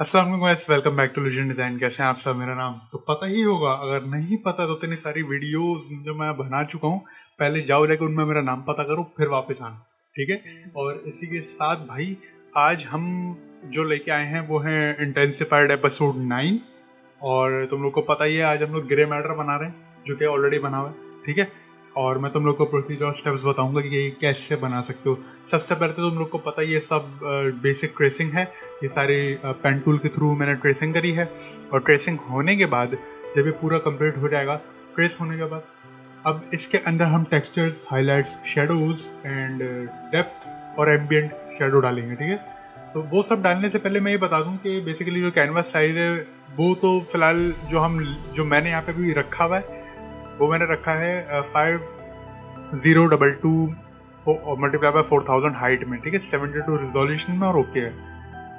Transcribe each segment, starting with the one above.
अस्सलाम वालेकुम guys, welcome back to legend design. कैसे हैं आप सब? मेरा नाम तो पता ही होगा, अगर नहीं पता तो इतनी सारी वीडियोस जो मैं बना चुका हूँ। पहले जाओ लेके उनमें मेरा नाम पता करो, फिर वापस आना, ठीक है। और इसी के साथ भाई आज हम जो लेके आए हैं वो है इंटेंसिफाइड एपिसोड 9। और तुम लोग को पता ही है आज हम लोग ग्रे मैटर बना रहे हैं जो कि ऑलरेडी बना हुआ है, ठीक है। और मैं तुम लोग को प्रोसीजर और स्टेप्स बताऊंगा कि ये कैसे बना सकते हो। सबसे पहले तो तुम लोग को पता ही है सब बेसिक ट्रेसिंग है। ये सारी पेन टूल के थ्रू मैंने ट्रेसिंग करी है। और ट्रेसिंग होने के बाद जब ये पूरा कंप्लीट हो जाएगा, ट्रेस होने के बाद अब इसके अंदर हम textures, highlights, shadows and depth और एम्बियंट शेडो डालेंगे, ठीक है। तो वो सब डालने से पहले मैं ये बता दूं कि बेसिकली जो कैनवास साइज है वो तो फिलहाल जो मैंने यहाँ पे भी रखा हुआ है वो मैंने रखा है 5022 मल्टीप्लाई बाय 4000 हाइट में, ठीक है। 72 रिजोल्यूशन में और ओके है।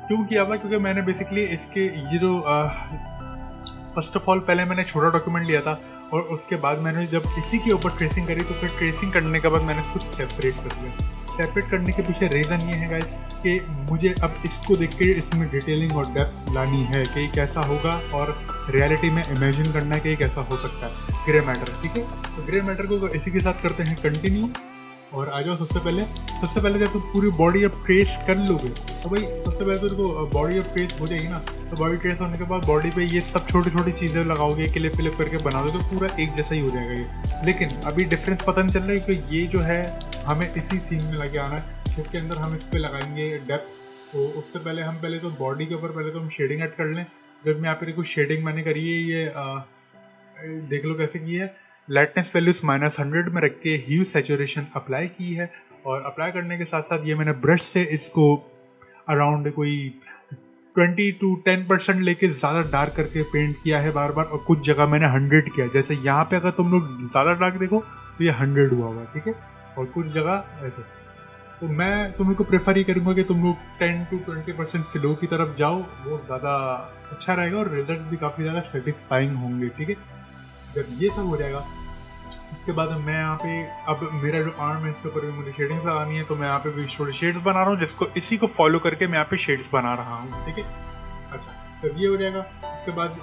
क्यों किया हुआ? क्योंकि मैंने बेसिकली इसके ये जो फर्स्ट ऑफ ऑल पहले मैंने छोटा डॉक्यूमेंट लिया था और उसके बाद मैंने जब इसी के ऊपर ट्रेसिंग करी तो फिर ट्रेसिंग करने के बाद मैंने इसको सेपरेट कर दिया। सेपरेट करने के पीछे रीज़न ये है गाइस कि मुझे अब इसको देख के इसमें डिटेलिंग और डेप्थ लानी है कि कैसा होगा और रियलिटी में इमेजिन करना है कि कैसा हो सकता है ग्रे मैटर, ठीक है। तो ग्रे मैटर को इसी के साथ करते हैं कंटिन्यू। और आ जाओ सबसे पहले जब तुम पूरी बॉडी अब ट्रेस कर लोगे तो भाई सबसे पहले तो बॉडी अब ट्रेस हो जाएगी ना। तो बॉडी ट्रेस होने के बाद बॉडी पे ये सब छोटी छोटी चीज़ें लगाओगे, क्लिप क्लिप करके बना दो तो पूरा एक जैसा ही हो जाएगा ये। लेकिन अभी डिफरेंस पता नहीं चल रहा है कि ये जो है हमें इसी थीम में लगे आना है जिसके अंदर हम इस पर लगाएंगे डेप्थ। तो उससे पहले तो बॉडी के ऊपर पहले तो हम शेडिंग ऐड कर लें। जब मैं यहाँ पे देखो शेडिंग मैंने करी है, ये देख लो कैसे की है। लाइटनेस वैल्यूज -100 में रख के ह्यू सैचुरेशन अप्लाई की है। और अप्लाई करने के साथ साथ ये मैंने ब्रश से इसको अराउंड कोई 20 to 10% लेके ज़्यादा डार्क करके पेंट किया है बार बार। और कुछ जगह मैंने 100 किया, जैसे यहाँ पे अगर तुम लोग ज़्यादा डार्क देखो तो ये 100 हुआ हुआ, ठीक है। और कुछ जगह ऐसे। तो मैं तुम लोग को प्रेफर ही करूँगा कि तुम लोग 10 to 20% फ्लो की तरफ जाओ, वो ज़्यादा अच्छा रहेगा और रिजल्ट भी काफ़ी ज़्यादा सेटिस्फाइंग होंगे, ठीक है। जब ये सब हो जाएगा उसके बाद मैं यहाँ पे अब मेरा जो आर्म है इसके ऊपर भी मुझे शेडिंग्स लगानी है। तो मैं यहाँ पे भी थोड़ी शेड्स बना रहा हूँ जिसको इसी को फॉलो करके मैं यहाँ पे शेड्स बना रहा हूँ, ठीक है। अच्छा, जब ये हो जाएगा उसके बाद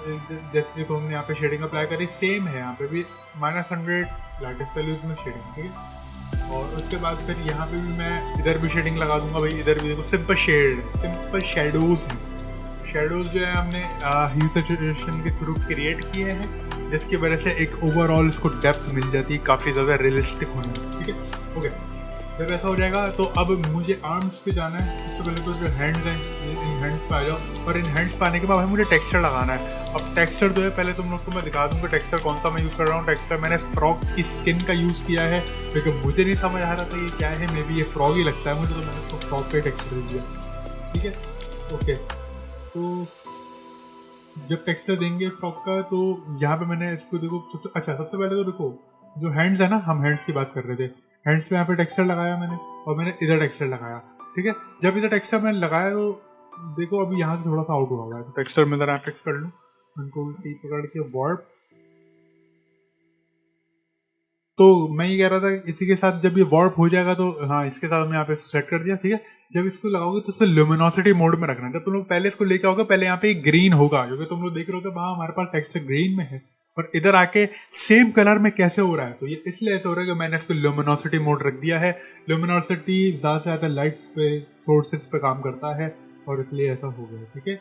जैसे देखो हमने यहाँ पे शेडिंग अप्लाई करी, सेम है यहाँ पे भी -100 लाइटेस्ट वैल्यूज में शेडिंग, ठीक है। और उसके बाद फिर यहाँ पे भी मैं इधर भी शेडिंग लगा दूंगा भाई। इधर भी देखो सिंपल शेडोज हैं। शेडोज जो है हमने ह्यू सैचुरेशन के थ्रू क्रिएट किए हैं जिसकी वजह से एक ओवरऑल इसको डेप्थ मिल जाती है काफ़ी ज़्यादा रियलिस्टिक होने में, ठीक है। ओके, जब ऐसा हो जाएगा तो अब मुझे आर्म्स पे जाना है। सबसे पहले तो जो हैंड्स हैं इन हैंड्स पे आ जाओ। और इन हैंड्स पे आने के बाद भाई मुझे टेक्सचर लगाना है। अब टेक्सचर जो है पहले तुम लोग को मैं दिखा दूँगा टेक्सचर कौन सा मैं यूज़ कर रहा हूँ। टेक्सचर मैंने फ्रॉग की स्किन का यूज़ किया है क्योंकि मुझे नहीं समझ आ रहा था ये क्या है। मे बी ये फ्रॉग ही लगता है मुझे, तो मैंने उसको फ्रॉग पे टेक्सचर दिया, ठीक है। ओके, तो जब टेक्सचर देंगे फ्रॉक का तो यहाँ पे मैंने इसको देखो सबसे पहले तो देखो जो हैंड्स है ना, हम हैंड्स की बात कर रहे थे। हैंड्स पे यहाँ पे टेक्सचर लगाया मैंने और मैंने इधर टेक्सचर लगाया, ठीक है। जब इधर टेक्सचर मैंने लगाया तो देखो अभी यहाँ से थोड़ा सा आउट हुआ है तो टेक्सचर में ज़रा फिक्स कर लूँ, उनको टी पकड़ के वार्प। तो मैं ये कह रहा था इसी के साथ जब ये वार्प हो जाएगा तो हाँ इसके साथ हमने यहाँ पे सेट कर दिया, ठीक है। जब इसको लगाओगे तो इसे ल्यूमिनोसिटी मोड में रखना है। जब तुम लोग पहले इसको लेके आओगे पहले यहाँ पे ग्रीन होगा क्योंकि तुम लोग देख रहे हो वहाँ हमारे पास टेक्सचर ग्रीन में है और इधर आके सेम कलर में कैसे हो रहा है। तो ये इसलिए ऐसा हो रहा है कि मैंने इसको ल्यूमिनोसिटी मोड रख दिया है। ल्यूमिनोसिटी ज़्यादा से ज़्यादा लाइट्स पे सोर्सेज पे काम करता है और इसलिए ऐसा हो गया, ठीक है।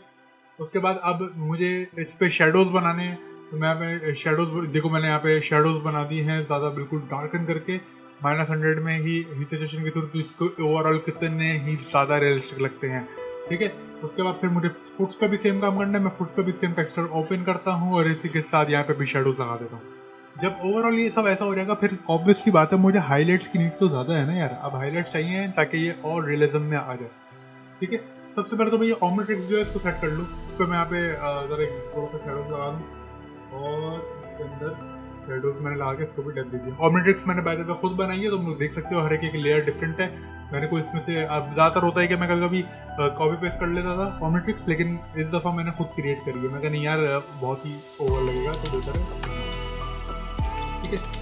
उसके बाद अब मुझे इस पे शेडोज बनाने हैं। तो मैं यहाँ पे शेडोज देखो मैंने यहाँ पे शेडोज बना दी हैं ज़्यादा बिल्कुल डार्कन करके -100 में ही सैचुरेशन के थ्रू। तो इसको ओवरऑल कितने ही ज़्यादा रियलिस्टिक लगते हैं, ठीक है। उसके बाद फिर मुझे फुट्स पे भी सेम काम करना है। मैं फुट पे भी सेम टेक्सचर ओपन करता हूँ और इसी के साथ यहाँ पे भी शेडोज लगा देता हूँ। जब ओवरऑल ये सब ऐसा हो जाएगा फिर ऑब्वियस सी बात है मुझे हाईलाइट्स की नीड तो ज़्यादा है ना यार। अब हाईलाइट्स चाहिए ताकि ये और रियलिज्म में आ जाए, ठीक है। सबसे पहले तो भैया ओमनिट्रिक्स जो है इसको सेट कर लूँ। इस पर मैं यहाँ पे ज़रा थोड़ा सा शेडोज लगा दूँ और इसके अंदर शेडोज मैंने लगा के इसको भी डेप्थ दे दिया। ओमनिट्रिक्स मैंने बाय द वे खुद बनाई है तो तुम लोग देख सकते हो हर एक लेयर डिफरेंट है। मैंने कोई इसमें से अब ज़्यादातर होता है कि मैं कभी कभी कॉपी पेस्ट कर लेता था ओमनिट्रिक्स, लेकिन इस दफ़ा मैंने खुद क्रिएट करी है। मैं कहा नहीं यार बहुत ही ओवर लगेगा तो बेहतर है, ठीक है।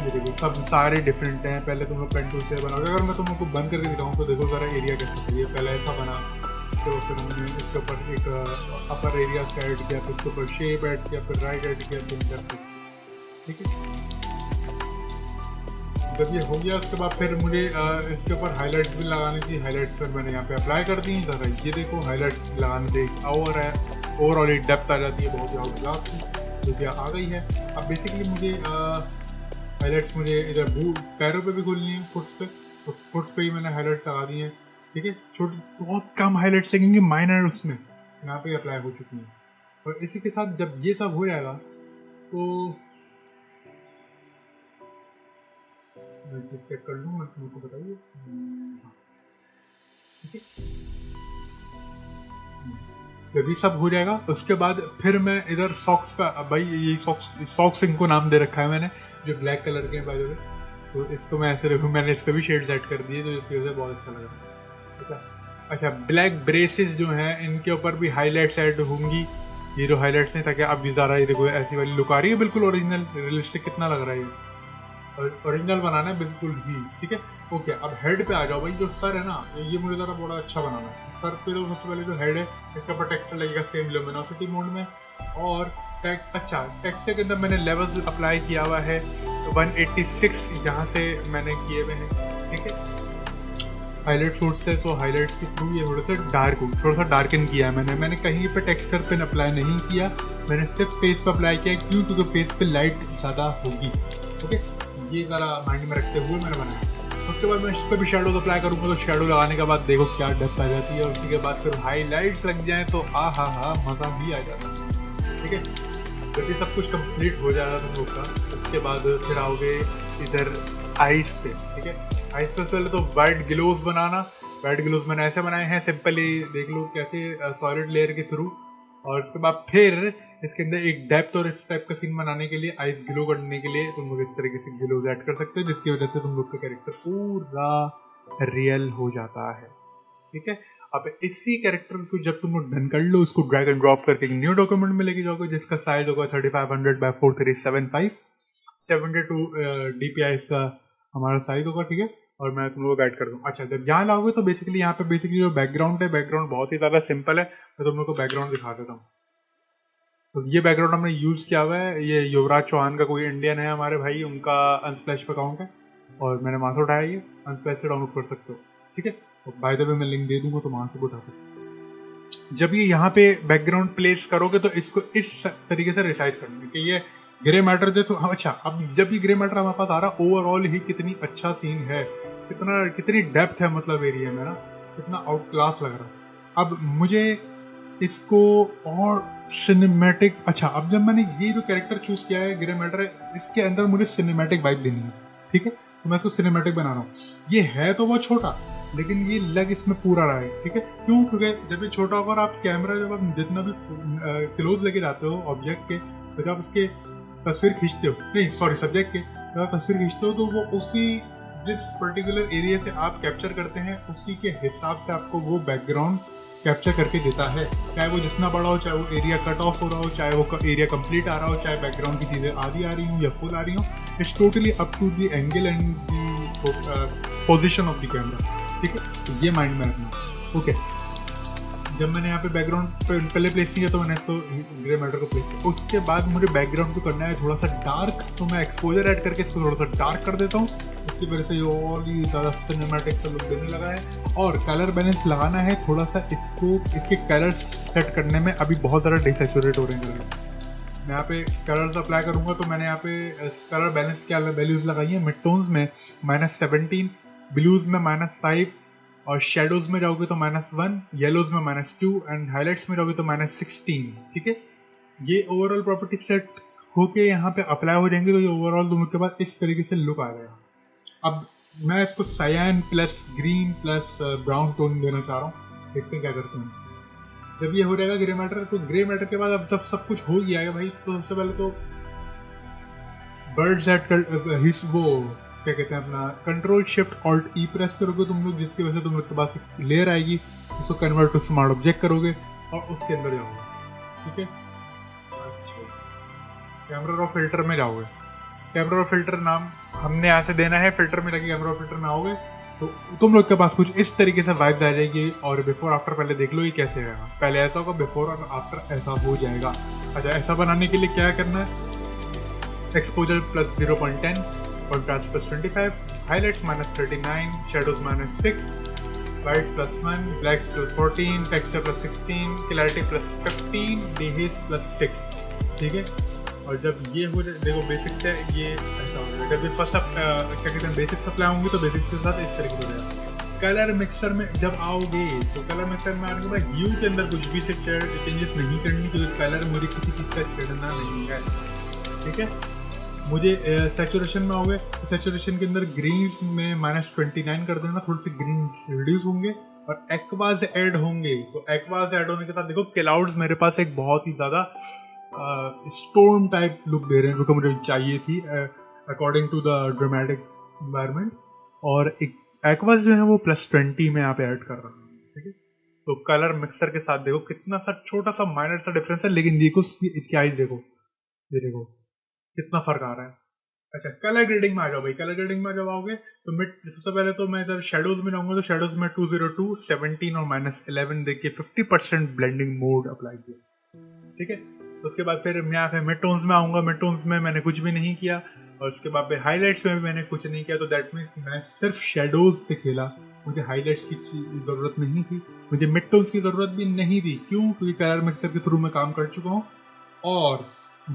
ये देखो सब सारे डिफरेंट हैं। पहले तुम लोग पेन टूल से बनाओगे। अगर मैं तुम लोग को बंद करके दिखाऊँ तो देखो ज़रा एरिया कैसा चाहिए। पहले ऐसा बना, उसके बाद फिर हमने इसके ऊपर एक अपर एरिया का ऐड किया, फिर उसके ऊपर शेप ऐड किया, फिर राइट ऐड किया, फिर लेफ्ट। ठीक है, जब ये हो गया उसके बाद फिर मुझे इसके ऊपर हाईलाइट्स भी लगानी थी। हाईलाइट्स फिर मैंने यहाँ पे अप्लाई कर दी। ज़रा ये देखो, हाईलाइट्स लगाने से और है ओवरऑल एक डेप्थ आ जाती है बहुत ही आउट क्लास की, जो कि आ गई है। अब बेसिकली मुझे हाईलाइट्स मुझे इधर पैरों पे भी खोलनी है, फुट पे, तो फुट पे ही मैंने हाईलाइट्स लगा दी हैं। ठीक है, छोटी बहुत कम हाईलाइट्स लगेंगे, माइनर उसमें यहाँ पे अप्लाई हो चुकी हैं। और इसी के साथ जब ये सब हो जाएगा तो मैं चेक कर लूँ, तुमको बताइए। ठीक है, जब ये सब हो जाएगा उसके बाद फिर मैं इधर सॉक्स पे, भाई ये सॉक्स इनको नाम दे रखा है मैंने, जो ब्लैक कलर के हैं बाय द वे। तो इसको मैं ऐसे रखूँ, मैंने इसका भी शेड सेट कर दिए, तो इसकी वजह से बहुत अच्छा लग रहा है। ठीक है, अच्छा ब्लैक ब्रेसेस जो हैं इनके ऊपर भी हाईलाइट्स ऐड होंगी, ये जो हाईलाइट्स हैं, ताकि अब ये ज़रा ये देखो ऐसी वाली लुक आ रही है, बिल्कुल ओरिजिनल रियलिस्टिक कितना लग रहा है ये। ओरिजिनल बनाना है बिल्कुल ही। ठीक है, ओके, अब हेड पे आ जाओ। भाई जो सर है ना, ये मुझे ज़रा बड़ा अच्छा बनाना है। सर पे तो सबसे पहले जो हेड है इसका ऊपर टेक्सचर लगेगा सेम लुमिनोसिटी मोड में। और अच्छा, टेक्सचर के अंदर मैंने लेवल्स अप्लाई किया हुआ है 186 जहाँ से मैंने किए हुए हैं। ठीक है, हाईलाइट फ्रूट से, तो हाईलाइट्स के थ्रू ये थोड़ा सा डार्कन किया है मैंने कहीं पे टेक्सचर पे अप्लाई नहीं किया, मैंने सिर्फ फेस पे अप्लाई किया। क्यों? क्योंकि फेस पे लाइट ज़्यादा होगी। ओके, ये ज़रा माइंड में रखते हुए मैंने बनाया। उसके बाद मैं इस पर भी शेडोज अप्लाई करूँगा, तो शेडो लगाने के बाद देखो क्या डेप्थ आ जाती है। उसी के बाद फिर हाईलाइट्स लग जाए तो हा मज़ा भी आ जाता है। ठीक है, जब ये सब कुछ कंप्लीट हो जाएगा तुम लोग का, उसके बाद फिर आओगे इधर आइस पे। ठीक है, आइस पे पहले तो वाइट ग्लोव्स बनाना। वाइट ग्लोव्स मैंने ऐसे बनाए हैं, सिंपली देख लो कैसे, सॉलिड लेयर के थ्रू। और उसके बाद फिर इसके अंदर एक डेप्थ और इस टाइप का सीन बनाने के लिए, आइस ग्लो करने के लिए तुम लोग इस तरीके से ग्लोव ऐड कर सकते हो, जिसकी वजह से तुम लोग का कैरेक्टर पूरा रियल हो जाता है। ठीक है, अब इसी कैरेक्टर को जब तुम लोग डन कर लो, उसको ड्रैग एंड ड्रॉप करके एक न्यू डॉक्यूमेंट में लेके जाओगे, जिसका साइज होगा 3500 बाय 4375, 72 DPI इसका हमारा साइज होगा। ठीक है, और मैं तुम लोगों को गाइड कर दूँ। अच्छा, जब यहाँ लाओगे तो बेसिकली यहाँ पे जो बैकग्राउंड है, बैकग्राउंड बहुत ही ज़्यादा सिंपल है। मैं तुम लोग को बैकग्राउंड दिखा देता हूँ। तो ये बैकग्राउंड हमने यूज़ किया हुआ है, ये युवराज चौहान का कोई इंडियन है हमारे भाई, उनका अनस्प्लैश पे अकाउंट है, और मैंने वहाँ से उठाया। ये अनस्प्लैश से डाउनलोड कर सकते हो। ठीक है, तो बाय द वे मैं लिंक दे दूंगा, तो वहाँ से भी उठा सकते हो। जब ये यहाँ पे बैकग्राउंड प्लेस करोगे तो इसको इस तरीके से रिसाइज करना है कि ये ग्रे मैटर दे। तो अच्छा, अब जब ये ग्रे मैटर हमारे पास आ रहा, ओवरऑल ही कितनी अच्छा सीन है, कितनी डेप्थ है, मतलब एरिया में ना, कितना आउट क्लास लग रहा है। अब मुझे इसको और सिनेमैटिक, अच्छा, अब जब मैंने ये जो कैरेक्टर चूज किया है ग्रे मैटर, इसके अंदर मुझे सिनेमैटिक वाइब देनी है। ठीक है, तो मैं इसको सिनेमैटिक बना रहा हूँ। ये है तो बहुत छोटा, लेकिन ये लग इसमें पूरा रहा है। ठीक है, क्यों? क्योंकि जब ये छोटा होगा और आप कैमरा, जब आप जितना भी क्लोज लेके जाते हो ऑब्जेक्ट के, तो जब आप उसके तस्वीर खींचते हो, नहीं सॉरी सब्जेक्ट के, जब आप तस्वीर खींचते हो तो वो उसी जिस पर्टिकुलर एरिया से आप कैप्चर करते हैं, उसी के हिसाब से आपको वो बैकग्राउंड कैप्चर करके देता है। चाहे वो जितना बड़ा हो, चाहे वो एरिया कट ऑफ हो रहा हो, चाहे वो एरिया कंप्लीट आ रहा हो, चाहे बैकग्राउंड की चीज़ें आधी आ रही हो या फुल आ रही हो, it's totally up to the angle and the position of the camera. ठीक है, तो ये माइंड में रखना। ओके, जब मैंने यहाँ पे बैकग्राउंड पहले प्लेस किया, तो मैंने इसको ग्रे मैटर को प्लेस किया। उसके बाद मुझे बैकग्राउंड को करना है थोड़ा सा डार्क, तो मैं एक्सपोजर ऐड करके इसको थोड़ा सा डार्क कर देता हूँ। इसकी वजह से ये और ही ज़्यादा सिनेमैटिक सा लुक देने लगा है। और कलर बैलेंस लगाना है थोड़ा सा, इसको इसके कलर्स सेट करने में अभी बहुत ज़्यादा डिसैचुरेट हो रहे हैं कलर। मैं यहाँ पे कलर्स अप्लाई करूँगा, तो मैंने यहाँ पे कलर बैलेंस क्या वैल्यूज़ लगाई है। मिड टोन्स में -17, ब्लूज में -5, और शेडोज में जाओगे तो -1, येलोज में -2, एंड हाईलाइट्स में जाओगे तो -16। ठीक है, ये ओवरऑल प्रॉपर्टी सेट होके यहाँ पे अप्लाई हो जाएंगे, तो ये ओवरऑल दोनों के बाद इस तरीके से लुक आ जाएगा। अब मैं इसको cyan plus green plus brown tone देना चाह रहा हूँ, देखते हैं क्या करते हैं। जब ये हो जाएगा ग्रे मैटर, तो ग्रे मैटर के बाद अब जब सब कुछ हो गया है भाई, तो सबसे पहले तो बर्ड सेट कर, वो क्या कहते हैं अपना, कंट्रोल शिफ्ट ऑल्ट ई प्रेस करोगे तुम लोग, जिसकी वजह से तुम लोग के पास एक लेयर आएगी, उसको कन्वर्ट टू स्मार्ट ऑब्जेक्ट करोगे और उसके अंदर जाओगे। ठीक है, अच्छा, कैमरा रॉ फिल्टर में जाओगे। कैमरा रॉ फिल्टर नाम हमने यहाँ से देना है, फिल्टर में जाके कैमरा रॉ फिल्टर में आओगे, तो तुम लोग के पास कुछ इस तरीके से वाइब आ जाएगी। और बिफोर आफ्टर पहले देख लो ये कैसे रहेगा। पहले ऐसा होगा, बिफोर और आफ्टर ऐसा हो जाएगा। अच्छा, ऐसा बनाने के लिए क्या करना है, exposure plus 0.10, contrast plus 25, highlights minus 39, shadows minus 6, whites plus 1, blacks plus 14, texture plus 16, clarity plus 15, dehaze plus 6। ठीक है, और जब ये हो जाए, देखो बेसिक्स है ये ऐसा हो जाएगा। जब ये फर्स्ट क्या कहते हैं बेसिक्स अप्लाई होंगे तो बेसिक्स के साथ इस तरीके हो जाएगा। कलर मिक्सर में जब आओगे तो कलर मिक्सर में आने के बाद ह्यू के अंदर कुछ भी से चेंजेस नहीं करनी, क्योंकि कलर मुझे किसी चीज़ का छेड़ना नहीं है। ठीक है, मुझे सैचुरेशन में आओगे तो सैचुरेशन के अंदर ग्रीन में -29 कर देना, थोड़े से ग्रीन रिड्यूस होंगे और एक्वाज ऐड होंगे। तो एक्वाज ऐड होने के साथ देखो क्लाउड्स मेरे पास एक बहुत ही ज़्यादा स्टोर्म टाइप लुक दे रहे हैं, जो कि मुझे चाहिए थी according to the dramatic environment. और एक एक्वाज जो है वो +20 में यहाँ पे ऐड कर रहा हूँ। ठीक है, तो कलर मिक्सर के साथ देखो कितना सा छोटा सा माइनर सा डिफरेंस है, लेकिन देखो इसकी आइज देखो, ये देखो कितना फर्क आ रहा है। अच्छा, कलर ग्रेडिंग में आ जाओ भाई। कलर ग्रेडिंग में जब आओगे तो मिड, सबसे पहले तो मैं जब शेडोज में जाऊंगा तो शेडोज में 202, 17 और -11 देख के 50% ब्लेंडिंग मोड अप्लाई किया। ठीक है, उसके बाद फिर मैं यहाँ पे मिड टोन्स में आऊँगा। मिड टोन्स में मैंने कुछ भी नहीं किया, और उसके बाद फिर हाईलाइट्स में भी मैंने कुछ नहीं किया। तो दैट मीन्स मैं सिर्फ शेडोज से खेला, मुझे हाईलाइट्स की ज़रूरत नहीं थी, मुझे मिड टोन्स की ज़रूरत भी नहीं थी। क्यों? क्योंकि कलर मिक्सर के थ्रू मैं काम कर चुका हूँ, और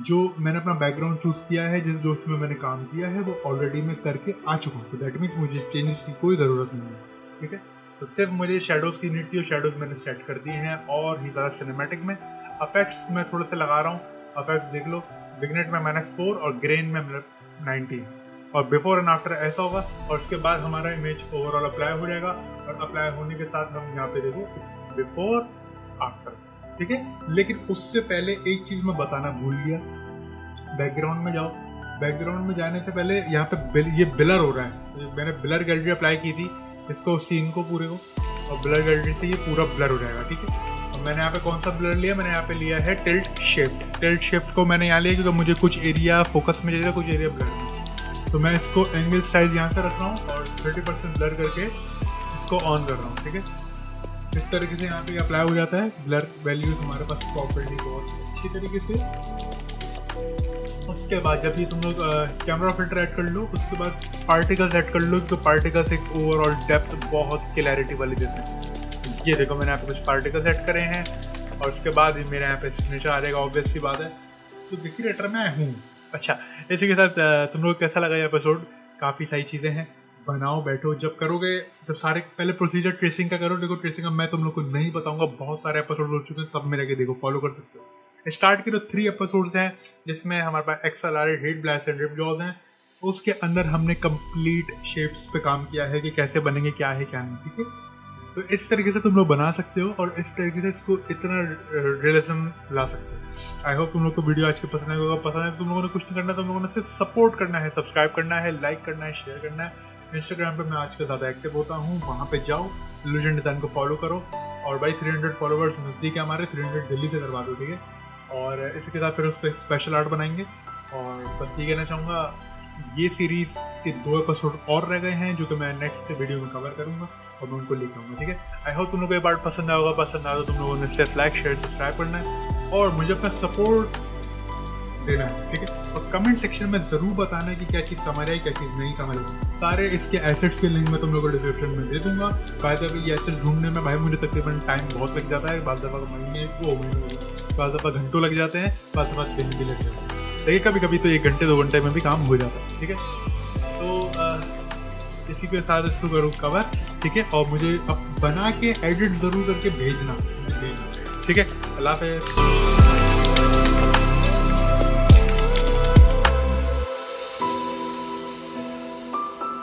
जो मैंने अपना बैकग्राउंड चूज किया है, जिस जो उसमें मैंने काम किया है, वो ऑलरेडी मैं करके आ चुका हूँ। तो दैट मीन्स मुझे चेंजेस की कोई ज़रूरत नहीं है। ठीक है, तो सिर्फ मुझे शेडोज़ की नीड थी, और शेडोज़ मैंने सेट कर दिए हैं। और ही ज़्यादा सिनेमैटिक में अपेक्ट्स मैं थोड़े से लगा रहा हूँ। अपेक्ट्स देख लो, विग्नेट में -4 और ग्रेन में 19, और बिफोर एंड आफ्टर ऐसा होगा। और उसके बाद हमारा इमेज ओवरऑल अप्लाई हो जाएगा, और अप्लाई होने के साथ हम यहाँ पे देखो इस बिफोर आफ्टर। ठीक है, लेकिन उससे पहले एक चीज मैं बताना भूल गया। बैकग्राउंड में जाओ, बैकग्राउंड में जाने से पहले यहाँ पे ये ब्लर हो रहा है। मैंने ब्लर गैलरी अप्लाई की थी, इसको सीन को पूरे को, और ब्लर गैलरी से ये पूरा ब्लर हो जाएगा। ठीक है, और मैंने यहाँ पे कौन सा ब्लर लिया, मैंने यहाँ पे लिया है टिल्ट शिफ्ट। टिल्ट शिफ्ट को मैंने यहाँ लिया क्योंकि मुझे कुछ एरिया फोकस में चाहिए, कुछ एरिया ब्लर में। तो मैं इसको एंगल साइज यहाँ से रख रहा हूँ, और 30% ब्लर करके इसको ऑन कर रहा हूँ। ठीक है, इस तरीके से यहाँ पे अप्लाई हो जाता है। ब्लर वैल्यूज हमारे पास प्रॉपर्ली बहुत अच्छी तरीके से। उसके बाद जब ये तुम लोग कैमरा फिल्टर ऐड कर लो, उसके बाद पार्टिकल्स ऐड कर लो, तो पार्टिकल्स एक ओवरऑल डेप्थ बहुत क्लैरिटी वाली देते हैं। ये देखो मैंने यहाँ पे कुछ पार्टिकल्स ऐड करे हैं, और उसके बाद मेरे यहाँ पे सिग्नेचर आ जाएगा, ऑब्वियस सी बात है। तो देखिए रेटर में हूँ। अच्छा, इसी के साथ तुम लोग कैसा लगा ये एपिसोड? काफ़ी सारी चीज़ें हैं, बनाओ बैठो, जब करोगे जब सारे पहले प्रोसीजर ट्रेसिंग का करो। देखो ट्रेसिंग का मैं तुम लोग को नहीं बताऊंगा, बहुत सारे एपिसोड हो चुके हैं, सब में रखे, देखो फॉलो कर सकते हो। स्टार्ट के तो 3 एपिसोड्स हैं, जिसमें हमारे पास accelerate, heat blast and rip jaws हैं। उसके अंदर हमने कंप्लीट शेप्स पे काम किया है कि कैसे बनेंगे, क्या है क्या नहीं। ठीक है, तो इस तरीके से तुम लोग बना सकते हो, और इस तरीके से इसको इतना रियलिज्म ला सकते हो। आई होप तुम लोग को वीडियो आज के पसंद आएगा। पसंद है तुम लोगों ने कुछ नहीं करना, तुम लोगों ने सिर्फ सपोर्ट करना है, सब्सक्राइब करना है, लाइक करना है, शेयर करना है। इंस्टाग्राम पे मैं आज के ज़्यादा एक्टिव होता हूँ, वहाँ पे जाओ, इल्यूजन डिज़ाइन को फॉलो करो। और भाई 300 फॉलोवर्स नज़दीक है हमारे, 300 जल्दी से करवा दो। ठीक है, और इसके साथ फिर उस पर स्पेशल आर्ट बनाएंगे। और बस ये कहना चाहूँगा, ये सीरीज़ के 2 एपिसोड और रह गए हैं, जो कि मैं नेक्स्ट वीडियो में कवर करूँगा, और मैं उनको लेकर आऊँगा। ठीक है, आई होप तुम लोगों को ये पार्ट पसंद आएगा। पसंद आया तो तुम लोगों ने सिर्फ लाइक, शेयर, सब्सक्राइब करना है, और मुझे अपना सपोर्ट देना है। ठीक है, और कमेंट सेक्शन में जरूर बताना है कि क्या चीज़ समझ आई, क्या चीज़ नहीं समझ आई। सारे इसके एसेट्स के लिंक मैं तुम लोगों को डिस्क्रिप्शन में दे दूंगा। बाय द वे, ये एसेट्स ढूंढने में भाई मुझे तकरीबन टाइम बहुत लग जाता है, बाद दफ़ा महीने बाद दफ़ा घंटों लग जाते हैं, बाद दफ़ा दिन भी लग जाते हैं, लेकिन कभी कभी तो 1 घंटे 2 घंटे में भी काम हो जाता है। ठीक है, तो इसी के साथ इसको करूँ कवर। ठीक है, और मुझे अब बना के एडिट ज़रूर करके भेजना। ठीक है, अल्लाह हाफ़िज़।